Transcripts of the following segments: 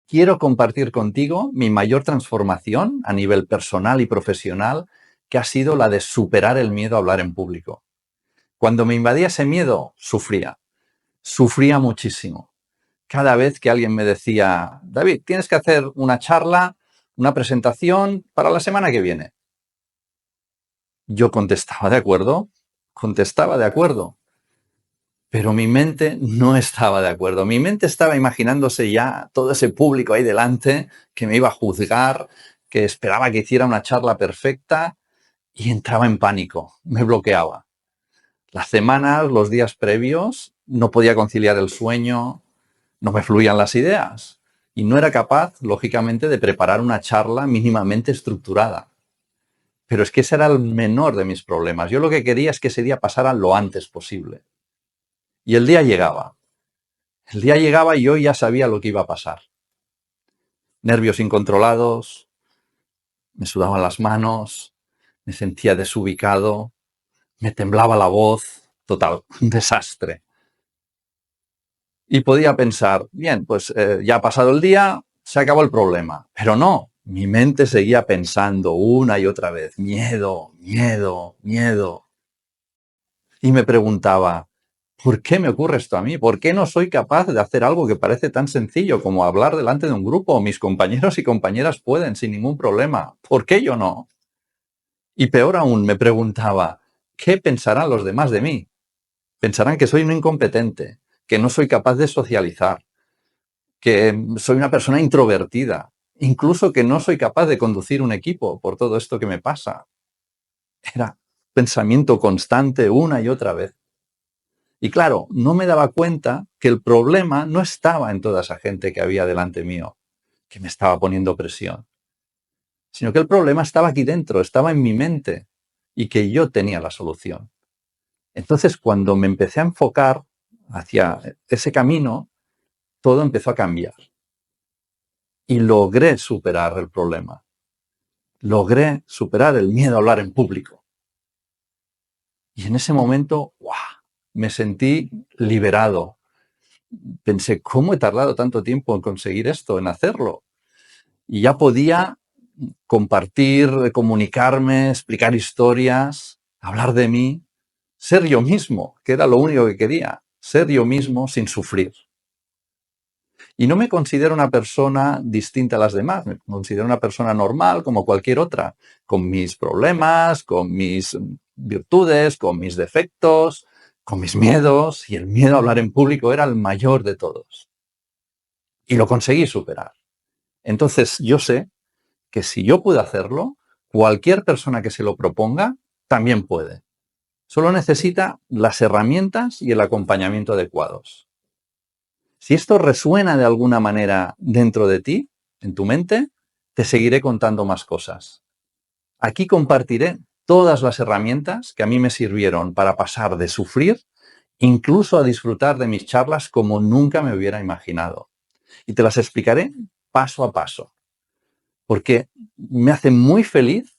quiero compartir contigo mi mayor transformación a nivel personal y profesional, que ha sido la de superar el miedo a hablar en público. Cuando me invadía ese miedo, sufría muchísimo. Cada vez que alguien me decía, David, tienes que hacer una charla, una presentación para la semana que viene. Yo contestaba de acuerdo, pero mi mente no estaba de acuerdo. Mi mente estaba imaginándose ya todo ese público ahí delante que me iba a juzgar, que esperaba que hiciera una charla perfecta y entraba en pánico, me bloqueaba. Las semanas, los días previos, no podía conciliar el sueño, no me fluían las ideas y no era capaz, lógicamente, de preparar una charla mínimamente estructurada. Pero es que ese era el menor de mis problemas. Yo lo que quería es que ese día pasara lo antes posible. Y el día llegaba. El día llegaba y yo ya sabía lo que iba a pasar. Nervios incontrolados, me sudaban las manos, me sentía desubicado, me temblaba la voz, total, un desastre. Y podía pensar, bien, pues ya ha pasado el día, se acabó el problema. Pero no, mi mente seguía pensando una y otra vez, miedo, miedo, miedo. Y me preguntaba, ¿por qué me ocurre esto a mí? ¿Por qué no soy capaz de hacer algo que parece tan sencillo como hablar delante de un grupo? Mis compañeros y compañeras pueden sin ningún problema. ¿Por qué yo no? Y peor aún, me preguntaba, ¿qué pensarán los demás de mí? Pensarán que soy un incompetente, que no soy capaz de socializar, que soy una persona introvertida, incluso que no soy capaz de conducir un equipo por todo esto que me pasa. Era pensamiento constante una y otra vez. Y claro, no me daba cuenta que el problema no estaba en toda esa gente que había delante mío, que me estaba poniendo presión, sino que el problema estaba aquí dentro, estaba en mi mente y que yo tenía la solución. Entonces, cuando me empecé a enfocar hacia ese camino, todo empezó a cambiar y logré superar el problema. Logré superar el miedo a hablar en público. Y en ese momento, ¡guau!, me sentí liberado. Pensé, ¿cómo he tardado tanto tiempo en conseguir esto, en hacerlo? Y ya podía compartir, comunicarme, explicar historias, hablar de mí, ser yo mismo, que era lo único que quería, ser yo mismo sin sufrir. Y no me considero una persona distinta a las demás, me considero una persona normal como cualquier otra, con mis problemas, con mis virtudes, con mis defectos, con mis miedos, y el miedo a hablar en público era el mayor de todos. Y lo conseguí superar. Entonces yo sé que si yo puedo hacerlo, cualquier persona que se lo proponga también puede. Solo necesita las herramientas y el acompañamiento adecuados. Si esto resuena de alguna manera dentro de ti, en tu mente, te seguiré contando más cosas. Aquí compartiré todas las herramientas que a mí me sirvieron para pasar de sufrir incluso a disfrutar de mis charlas como nunca me hubiera imaginado. Y te las explicaré paso a paso, porque me hace muy feliz,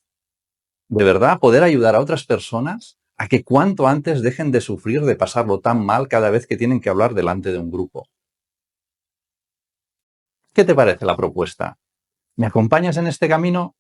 de verdad, poder ayudar a otras personas a que cuanto antes dejen de sufrir, de pasarlo tan mal cada vez que tienen que hablar delante de un grupo. ¿Qué te parece la propuesta? ¿Me acompañas en este camino?